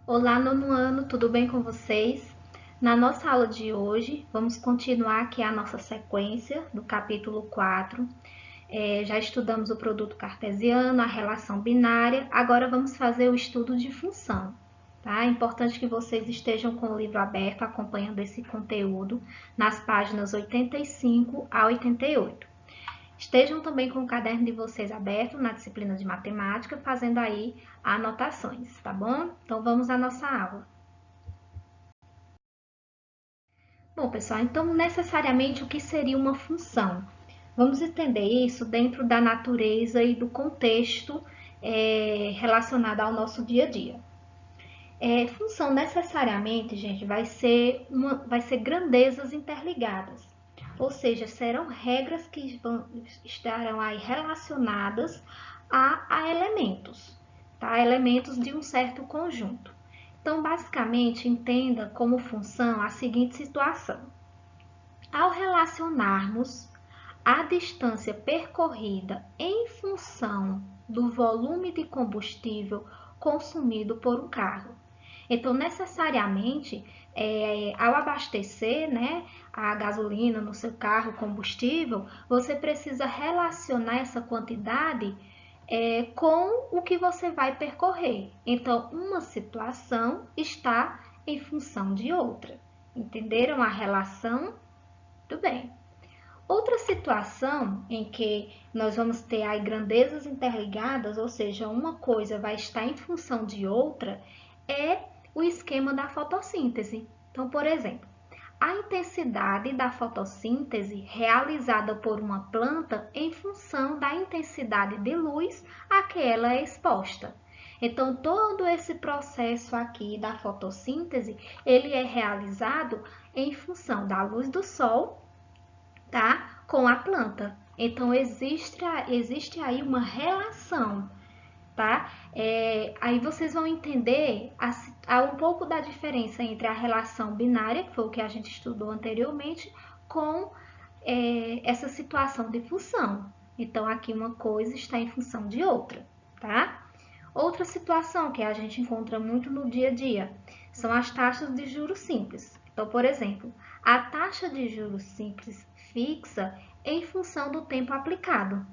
Olá, nono ano, tudo bem com vocês? Na nossa aula de hoje, vamos continuar aqui a nossa sequência do capítulo 4. Já estudamos o produto cartesiano, a relação binária, agora vamos fazer o estudo de função. Tá? É importante que vocês estejam com o livro aberto, acompanhando esse conteúdo nas páginas 85 a 88. Estejam também com o caderno de vocês aberto na disciplina de matemática, fazendo aí anotações, tá bom? Então, vamos à nossa aula. Bom, pessoal, então, necessariamente, o que seria uma função? Vamos entender isso dentro da natureza e do contexto relacionado ao nosso dia a dia. Função, necessariamente, gente, vai ser grandezas interligadas. Ou seja, serão regras que estarão aí relacionadas a elementos, tá? Elementos de um certo conjunto. Então, basicamente, entenda como função a seguinte situação. Ao relacionarmos a distância percorrida em função do volume de combustível consumido por um carro. Então, necessariamente, ao abastecer, né, a gasolina no seu carro, combustível, você precisa relacionar essa quantidade com o que você vai percorrer. Então, uma situação está em função de outra. Entenderam a relação? Tudo bem. Outra situação em que nós vamos ter aí grandezas interligadas, ou seja, uma coisa vai estar em função de outra, é o esquema da fotossíntese. Então, por exemplo, a intensidade da fotossíntese realizada por uma planta em função da intensidade de luz a que ela é exposta. Então, todo esse processo aqui da fotossíntese, ele é realizado em função da luz do sol, tá? Com a planta. Então, existe aí uma relação, tá? Aí vocês vão entender um pouco da diferença entre a relação binária, que foi o que a gente estudou anteriormente, com essa situação de função. Então, aqui uma coisa está em função de outra, tá? Outra situação que a gente encontra muito no dia a dia são as taxas de juros simples. Então, por exemplo, a taxa de juros simples fixa em função do tempo aplicado.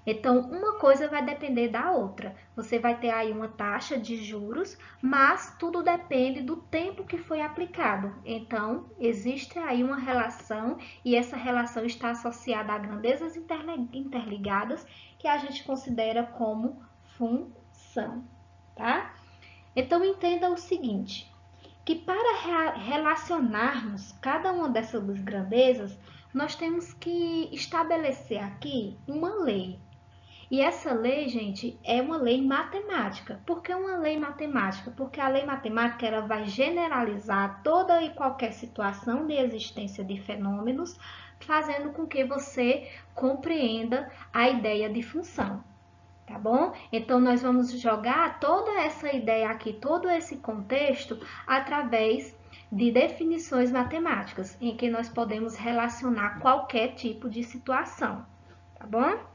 Então, uma coisa vai depender da outra. Você vai ter aí uma taxa de juros, mas tudo depende do tempo que foi aplicado. Então, existe aí uma relação e essa relação está associada a grandezas interligadas que a gente considera como função, tá? Então, entenda o seguinte, que para relacionarmos cada uma dessas grandezas, nós temos que estabelecer aqui uma lei. E essa lei, gente, é uma lei matemática. Por que uma lei matemática? Porque a lei matemática ela vai generalizar toda e qualquer situação de existência de fenômenos, fazendo com que você compreenda a ideia de função. Tá bom? Então, nós vamos jogar toda essa ideia aqui, todo esse contexto, através de definições matemáticas, em que nós podemos relacionar qualquer tipo de situação, tá bom?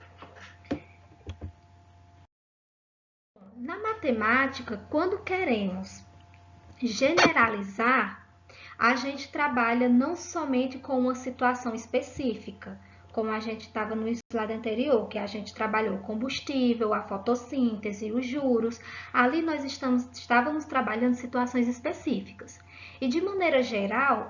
Na matemática, quando queremos generalizar, a gente trabalha não somente com uma situação específica, como a gente estava no slide anterior, que a gente trabalhou o combustível, a fotossíntese, os juros. Ali nós estávamos trabalhando situações específicas. E de maneira geral,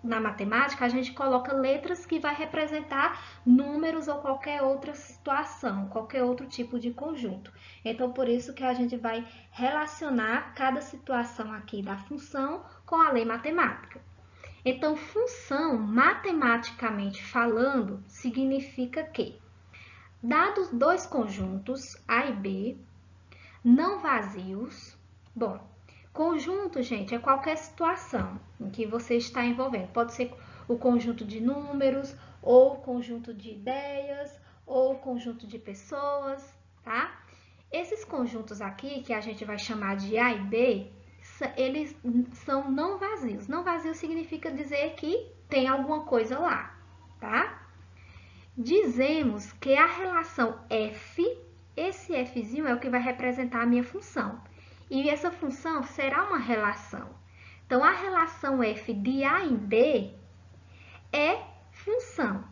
na matemática, a gente coloca letras que vai representar números ou qualquer outra situação, qualquer outro tipo de conjunto. Então, por isso que a gente vai relacionar cada situação aqui da função com a lei matemática. Então, função, matematicamente falando, significa que, dados dois conjuntos, A e B, não vazios, bom, conjunto, gente, é qualquer situação em que você está envolvendo. Pode ser o conjunto de números, ou o conjunto de ideias, ou o conjunto de pessoas, tá? Esses conjuntos aqui, que a gente vai chamar de A e B, eles são não vazios. Não vazio significa dizer que tem alguma coisa lá, tá? Dizemos que a relação f, esse fzinho é o que vai representar a minha função. E essa função será uma relação. Então, a relação f de A em B é função.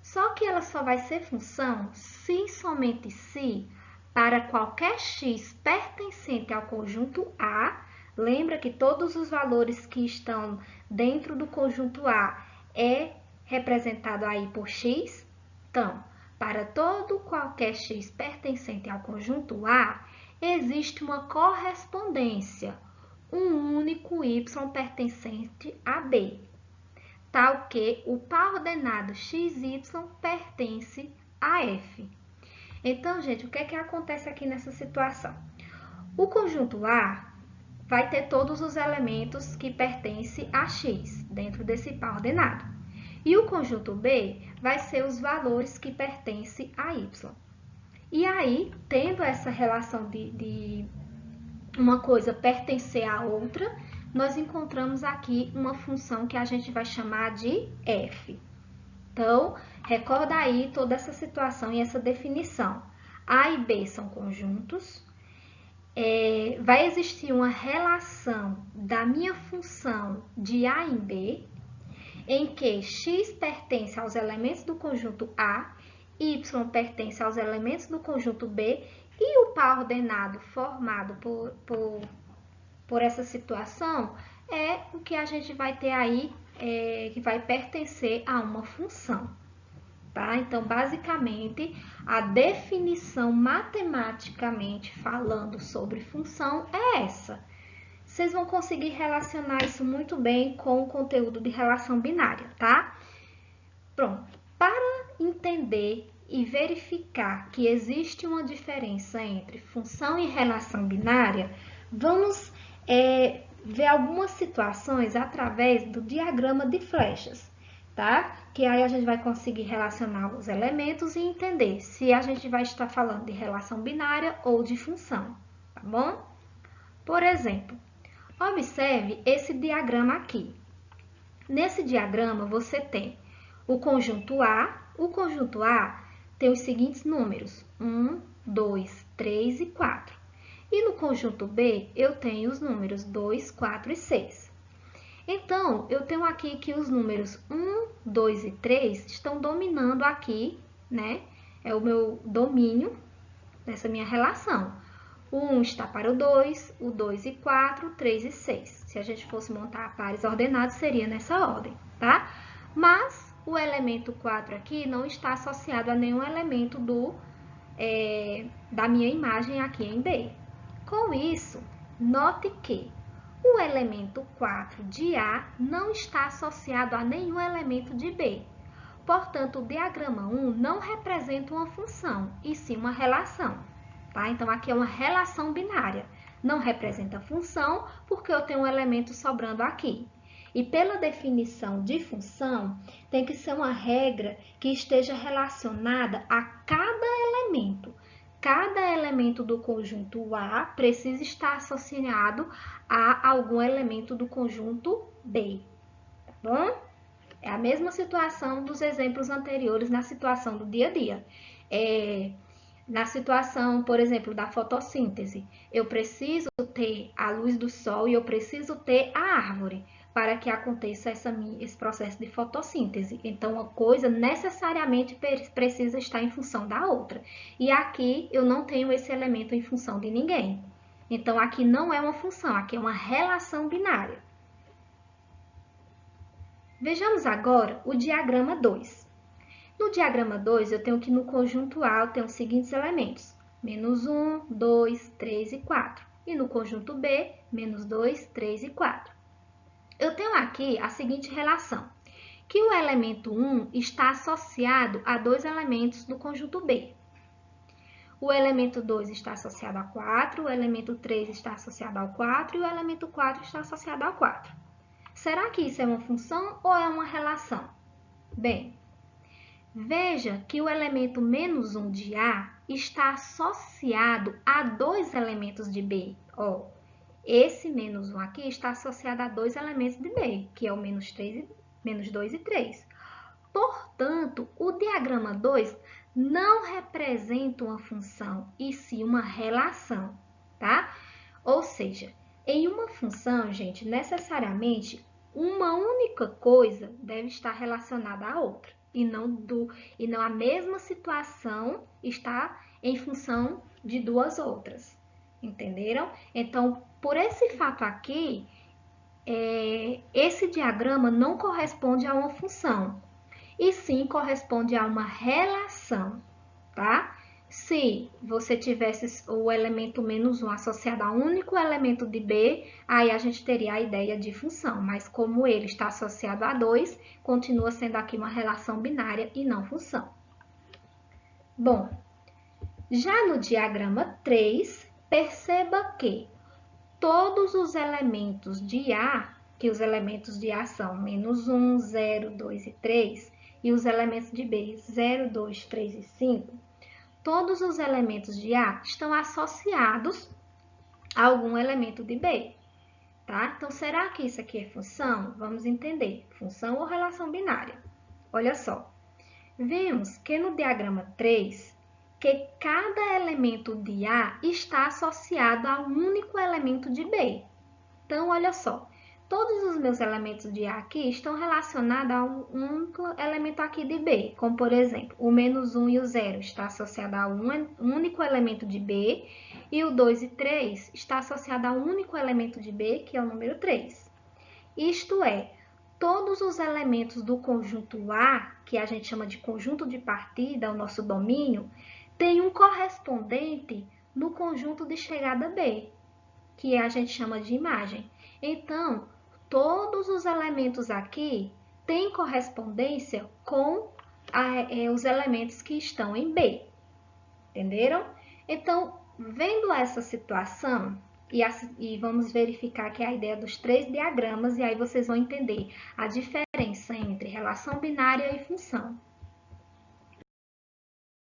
Só que ela só vai ser função se e somente se, para qualquer x pertencente ao conjunto A, lembra que todos os valores que estão dentro do conjunto A é representado aí por x. Então, para todo qualquer x pertencente ao conjunto A, existe uma correspondência, um único y pertencente a B, tal que o par ordenado xy pertence a f. Então, gente, o que é que acontece aqui nessa situação? O conjunto A vai ter todos os elementos que pertencem a x dentro desse par ordenado. E o conjunto B vai ser os valores que pertencem a y. E aí, tendo essa relação de uma coisa pertencer à outra, nós encontramos aqui uma função que a gente vai chamar de f. Então, recorda aí toda essa situação e essa definição. A e B são conjuntos. Vai existir uma relação da minha função de A em B, em que x pertence aos elementos do conjunto A, y pertence aos elementos do conjunto B, e o par ordenado formado por essa situação é o que a gente vai ter aí, que vai pertencer a uma função. Tá? Então, basicamente, a definição matematicamente falando sobre função é essa. Vocês vão conseguir relacionar isso muito bem com o conteúdo de relação binária, tá? Pronto. Para entender e verificar que existe uma diferença entre função e relação binária, vamos ver algumas situações através do diagrama de flechas, tá? Que aí a gente vai conseguir relacionar os elementos e entender se a gente vai estar falando de relação binária ou de função, tá bom? Por exemplo, observe esse diagrama aqui. Nesse diagrama, você tem o conjunto A. O conjunto A tem os seguintes números: 1, 2, 3 e 4. E no conjunto B, eu tenho os números 2, 4 e 6. Então, eu tenho aqui que os números 1, 2 e 3 estão dominando aqui, né? É o meu domínio dessa minha relação. O 1 está para o 2 e 4, o 3 e 6. Se a gente fosse montar pares ordenados, seria nessa ordem, tá? Mas o elemento 4 aqui não está associado a nenhum elemento da minha imagem aqui em B. Com isso, note que o elemento 4 de A não está associado a nenhum elemento de B. Portanto, o diagrama 1 não representa uma função, e sim uma relação. Tá? Então, aqui é uma relação binária. Não representa função, porque eu tenho um elemento sobrando aqui. E pela definição de função, tem que ser uma regra que esteja relacionada a cada elemento. Cada elemento do conjunto A precisa estar associado a algum elemento do conjunto B. Tá bom? É a mesma situação dos exemplos anteriores na situação do dia a dia. Na situação, por exemplo, da fotossíntese, eu preciso ter a luz do sol e eu preciso ter a árvore para que aconteça esse processo de fotossíntese. Então, uma coisa necessariamente precisa estar em função da outra. E aqui eu não tenho esse elemento em função de ninguém. Então, aqui não é uma função, aqui é uma relação binária. Vejamos agora o diagrama 2. No diagrama 2, eu tenho que no conjunto A eu tenho os seguintes elementos: menos 1, 2, 3 e 4. E no conjunto B, menos 2, 3 e 4. Eu tenho aqui a seguinte relação, que o elemento 1 está associado a dois elementos do conjunto B. O elemento 2 está associado a 4, o elemento 3 está associado ao 4 e o elemento 4 está associado ao 4. Será que isso é uma função ou é uma relação? Bem, veja que o elemento menos 1 de A está associado a dois elementos de B. esse menos 1 aqui está associado a dois elementos de B, que é o menos 2 e 3. Portanto, o diagrama 2 não representa uma função, e sim uma relação, tá? Ou seja, em uma função, gente, necessariamente uma única coisa deve estar relacionada à outra, e não a mesma situação está em função de duas outras. Entenderam? Então, por esse fato aqui, esse diagrama não corresponde a uma função, e sim corresponde a uma relação, tá? Se você tivesse o elemento menos 1 associado a um único elemento de B, aí a gente teria a ideia de função, mas como ele está associado a 2, continua sendo aqui uma relação binária e não função. Bom, já no diagrama 3, perceba que todos os elementos de A, que os elementos de A são menos 1, 0, 2 e 3, e os elementos de B, 0, 2, 3 e 5, todos os elementos de A estão associados a algum elemento de B, tá? Então, será que isso aqui é função? Vamos entender. Função ou relação binária? Olha só. Vemos que no diagrama 3, que cada elemento de A está associado a um único elemento de B. Então, olha só. Todos os meus elementos de A aqui estão relacionados a um único elemento aqui de B, como por exemplo, o menos 1 e o 0 está associado a um único elemento de B, e o 2 e 3 está associado a um único elemento de B, que é o número 3. Isto é, todos os elementos do conjunto A, que a gente chama de conjunto de partida, o nosso domínio, têm um correspondente no conjunto de chegada B, que a gente chama de imagem. Então, todos os elementos aqui têm correspondência com os elementos que estão em B. Entenderam? Então, vendo essa situação, e vamos verificar que é a ideia dos 3 diagramas, e aí vocês vão entender a diferença entre relação binária e função.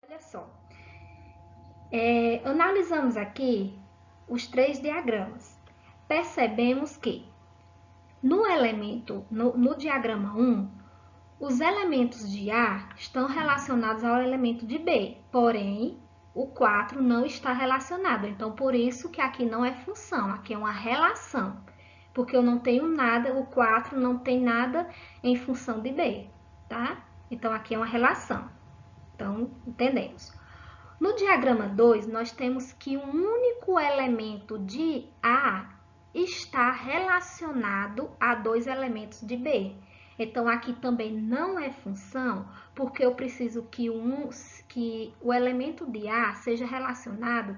Olha só. Analisamos aqui os 3 diagramas. Percebemos que no diagrama 1, os elementos de A estão relacionados ao elemento de B, porém, o 4 não está relacionado. Então, por isso que aqui não é função, aqui é uma relação. Porque eu não tenho nada, o 4 não tem nada em função de B, tá? Então, aqui é uma relação. Então, entendemos. No diagrama 2, nós temos que um único elemento de A está relacionado a 2 elementos de B. Então, aqui também não é função, porque eu preciso que o elemento de A seja relacionado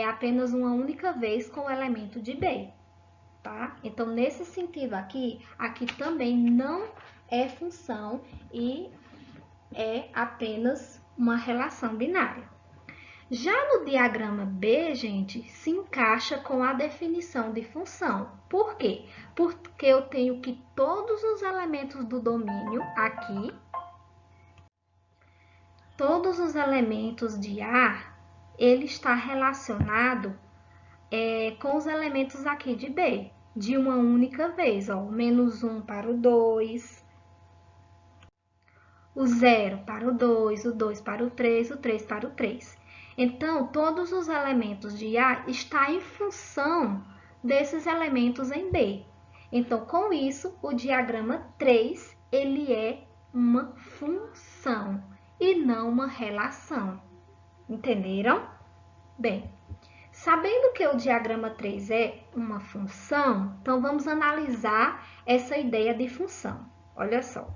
apenas uma única vez com o elemento de B, tá? Então, nesse sentido aqui também não é função e é apenas uma relação binária. Já no diagrama B, gente, se encaixa com a definição de função. Por quê? Porque eu tenho que todos os elementos do domínio aqui, todos os elementos de A, ele está relacionado com os elementos aqui de B, de uma única vez, ó, o menos 1 para o 2, o 0 para o 2, o 2 para o 3, o 3 para o 3. Então, todos os elementos de A estão em função desses elementos em B. Então, com isso, o diagrama 3, ele é uma função e não uma relação. Entenderam? Bem, sabendo que o diagrama 3 é uma função, então vamos analisar essa ideia de função. Olha só.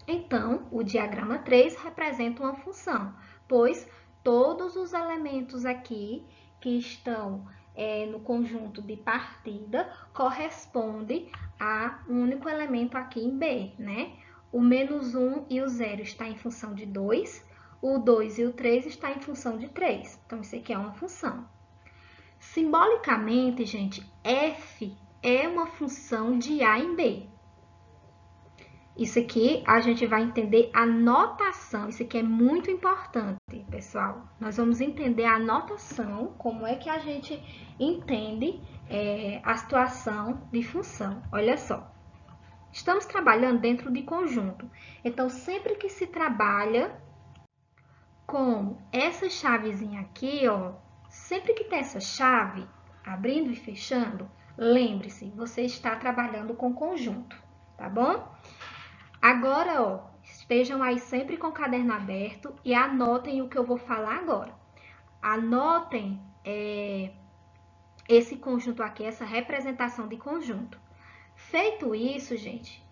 Então, o diagrama 3 representa uma função, pois todos os elementos aqui que estão no conjunto de partida correspondem a um único elemento aqui em B, né? O menos 1 e o 0 está em função de 2, o 2 e o 3 está em função de 3. Então, isso aqui é uma função. Simbolicamente, gente, f é uma função de A em B. Isso aqui a gente vai entender a notação. Isso aqui é muito importante, pessoal. Nós vamos entender a notação, como é que a gente entende a situação de função. Olha só. Estamos trabalhando dentro de conjunto. Então, sempre que se trabalha com essa chavezinha aqui, ó, sempre que tem essa chave, abrindo e fechando, lembre-se, você está trabalhando com conjunto, tá bom? Agora, ó, estejam aí sempre com o caderno aberto e anotem o que eu vou falar agora. Anotem esse conjunto aqui, essa representação de conjunto. Feito isso, gente,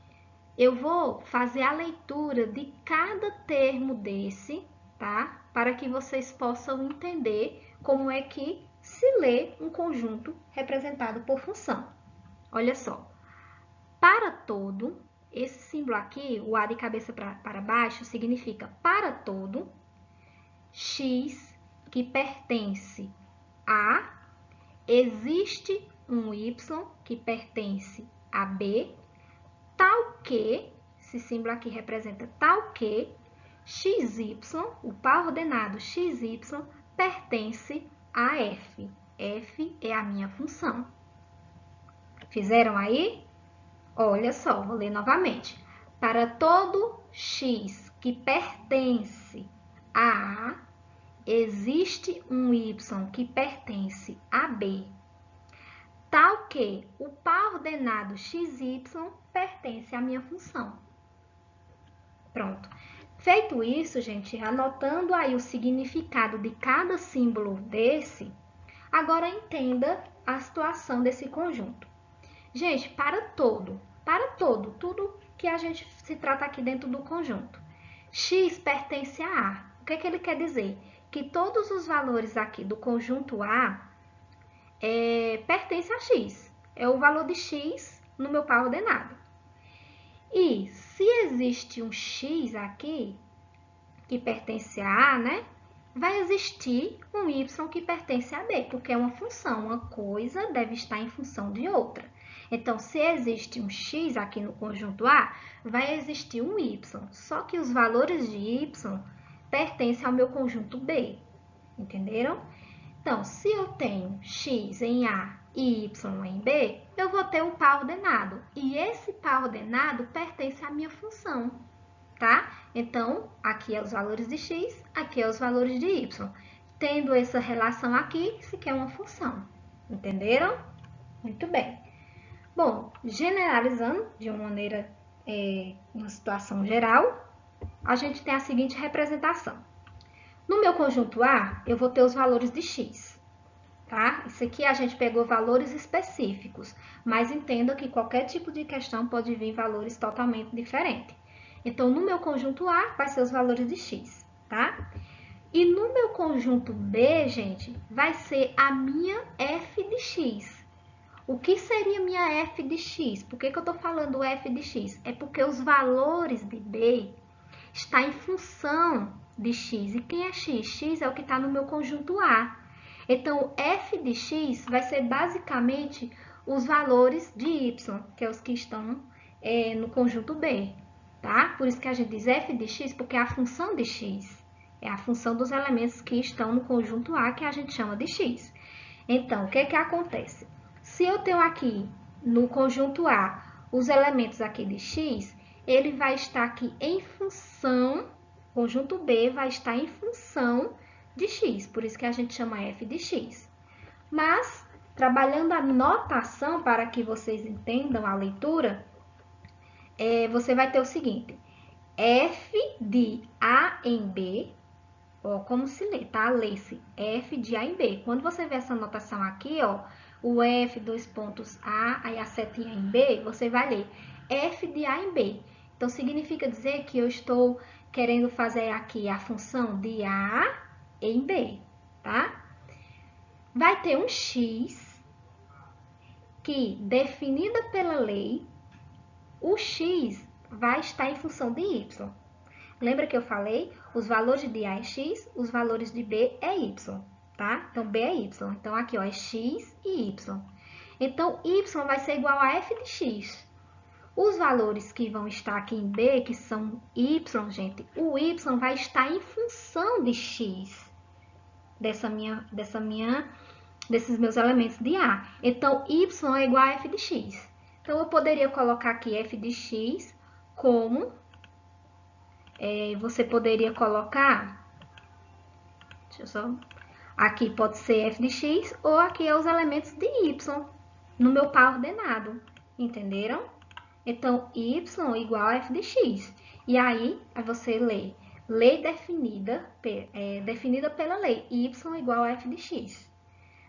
eu vou fazer a leitura de cada termo desse, tá? Para que vocês possam entender como é que se lê um conjunto representado por função. Olha só. Para todo, esse símbolo aqui, o A de cabeça para baixo, significa para todo, X que pertence a, existe um Y que pertence a B, tal que, esse símbolo aqui representa tal que, XY, o par ordenado XY, pertence a F. F é a minha função. Fizeram aí? Olha só, vou ler novamente. Para todo x que pertence a A, existe um y que pertence a B, tal que o par ordenado xy pertence à minha função. Pronto. Feito isso, gente, anotando aí o significado de cada símbolo desse, agora entenda a situação desse conjunto. Gente, para todo, tudo que a gente se trata aqui dentro do conjunto. X pertence a A. O que ele quer dizer? Que todos os valores aqui do conjunto A pertencem a X. É o valor de X no meu par ordenado. E se existe um X aqui, que pertence a A, né? Vai existir um Y que pertence a B, porque é uma função. Uma coisa deve estar em função de outra. Então, se existe um x aqui no conjunto A, vai existir um y. Só que os valores de y pertencem ao meu conjunto B. Entenderam? Então, se eu tenho x em A e y em B, eu vou ter um par ordenado. E esse par ordenado pertence à minha função, tá? Então, aqui é os valores de x, aqui é os valores de y. Tendo essa relação aqui, isso aqui é uma função. Entenderam? Muito bem. Bom, generalizando de uma maneira, uma situação geral, a gente tem a seguinte representação. No meu conjunto A, eu vou ter os valores de x, tá? Isso aqui a gente pegou valores específicos, mas entenda que qualquer tipo de questão pode vir valores totalmente diferentes. Então, no meu conjunto A, vai ser os valores de x, tá? E no meu conjunto B, gente, vai ser a minha f de x. O que seria minha f de x? Por que eu estou falando f de x? É porque os valores de B estão em função de x. E quem é x? X é o que está no meu conjunto A. Então, f de x vai ser basicamente os valores de y, que é os que estão no conjunto B, tá? Por isso que a gente diz f de x, porque é a função de x. É a função dos elementos que estão no conjunto A, que a gente chama de x. Então, o que acontece? Se eu tenho aqui no conjunto A os elementos aqui de x, ele vai estar aqui em função, conjunto B vai estar em função de x, por isso que a gente chama f de x. Mas, trabalhando a notação para que vocês entendam a leitura, você vai ter o seguinte, f de A em B, ó, como se lê, tá? Lê-se f de A em B. Quando você vê essa notação aqui, ó, o F, dois pontos A, aí a setinha em B, você vai ler F de A em B. Então, significa dizer que eu estou querendo fazer aqui a função de A em B, tá? Vai ter um X que, definida pela lei, o X vai estar em função de Y. Lembra que eu falei? Os valores de A é X, os valores de B é Y. Tá? Então, B é Y. Então, aqui, ó, é X e Y. Então, Y vai ser igual a F de X. Os valores que vão estar aqui em B, que são y, gente, o y vai estar em função de x, desses meus elementos de A. Então, y é igual a f de x. Então, eu poderia colocar aqui f de x como... você poderia colocar... Deixa eu só... Aqui pode ser f de x ou aqui é os elementos de y no meu par ordenado. Entenderam? Então, y igual a f de x. E aí, você lê, lei definida pela lei, y igual a f de x.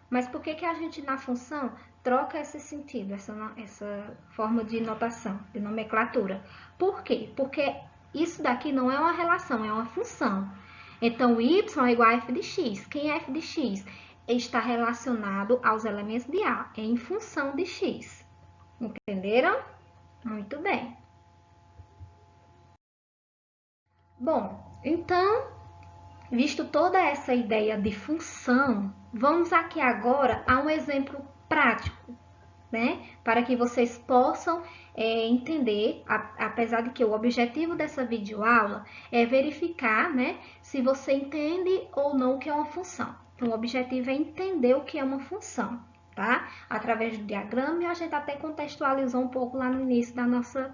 Mas por que a gente, na função, troca esse sentido, essa forma de notação, de nomenclatura? Por quê? Porque isso daqui não é uma relação, é uma função. Então, y é igual a f de x. Quem é f de x? Está relacionado aos elementos de A, é em função de x. Entenderam? Muito bem. Bom, então, visto toda essa ideia de função, vamos aqui agora a um exemplo prático, né? Para que vocês possam entender, apesar de que o objetivo dessa videoaula é verificar, né, se você entende ou não o que é uma função. Então, o objetivo é entender o que é uma função, tá? Através do diagrama, e a gente até contextualizou um pouco lá no início da nossa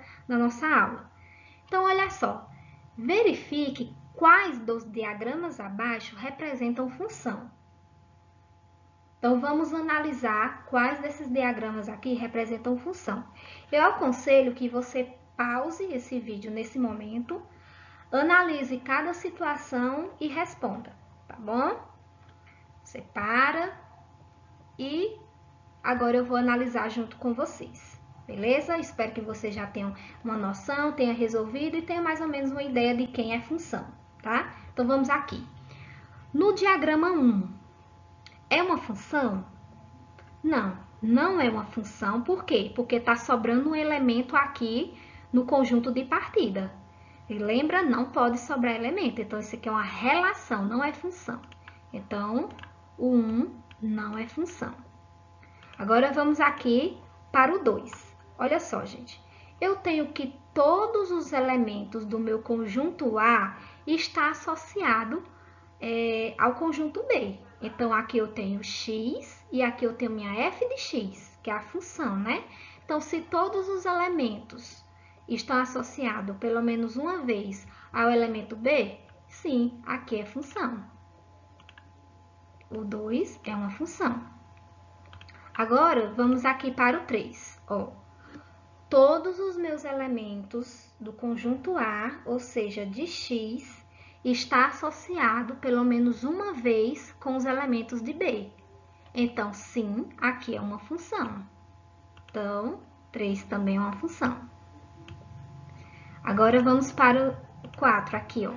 aula. Então, olha só, verifique quais dos diagramas abaixo representam função. Então, vamos analisar quais desses diagramas aqui representam função. Eu aconselho que você pause esse vídeo nesse momento, analise cada situação e responda, tá bom? Você para e agora eu vou analisar junto com vocês, beleza? Espero que vocês já tenham uma noção, tenha resolvido e tenha mais ou menos uma ideia de quem é função, tá? Então, vamos aqui. No diagrama 1, é uma função? Não, não é uma função. Por quê? Porque está sobrando um elemento aqui no conjunto de partida. E lembra, não pode sobrar elemento. Então, isso aqui é uma relação, não é função. Então, o 1 não é função. Agora, vamos aqui para o 2. Olha só, gente. Eu tenho que todos os elementos do meu conjunto A estão associados ao conjunto B. Então, aqui eu tenho x e aqui eu tenho minha f de x, que é a função, né? Então, se todos os elementos estão associados pelo menos uma vez ao elemento B, sim, aqui é função. O 2 é uma função. Agora, vamos aqui para o 3. Ó, todos os meus elementos do conjunto A, ou seja, de x, está associado pelo menos uma vez com os elementos de B. Então, sim, aqui é uma função. Então, 3 também é uma função. Agora, vamos para o 4 aqui, ó.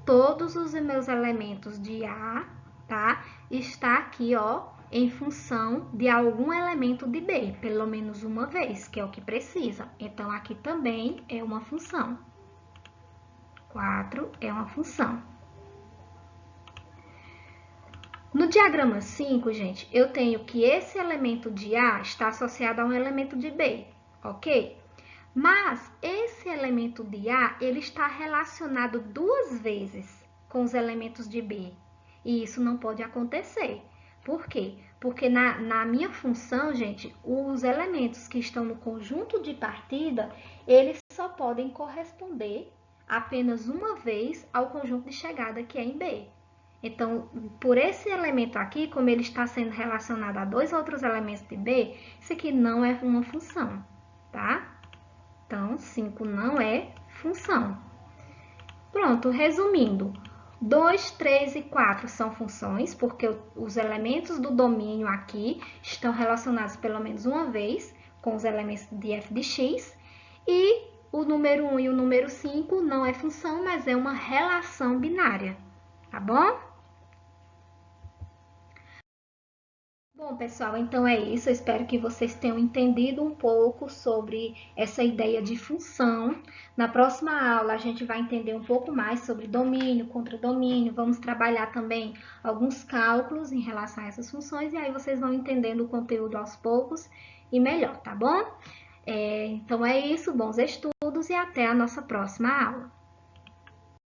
Todos os meus elementos de A, tá? Está aqui, ó, em função de algum elemento de B, pelo menos uma vez, que é o que precisa. Então, aqui também é uma função. 4 é uma função. No diagrama 5, gente, eu tenho que esse elemento de A está associado a um elemento de B, ok? Mas esse elemento de A, ele está relacionado duas vezes com os elementos de B. E isso não pode acontecer. Por quê? Porque na minha função, gente, os elementos que estão no conjunto de partida, eles só podem corresponder apenas uma vez ao conjunto de chegada que é em B. Então, por esse elemento aqui, como ele está sendo relacionado a dois outros elementos de B, isso aqui não é uma função, tá? Então, 5 não é função. Pronto, resumindo, 2, 3 e 4 são funções, porque os elementos do domínio aqui estão relacionados pelo menos uma vez com os elementos de f de x, e o número 1 e o número 5 não é função, mas é uma relação binária, tá bom? Bom, pessoal, então é isso. Eu espero que vocês tenham entendido um pouco sobre essa ideia de função. Na próxima aula, a gente vai entender um pouco mais sobre domínio, contradomínio. Vamos trabalhar também alguns cálculos em relação a essas funções, e aí vocês vão entendendo o conteúdo aos poucos e melhor, tá bom? Então é isso, bons estudos e até a nossa próxima aula.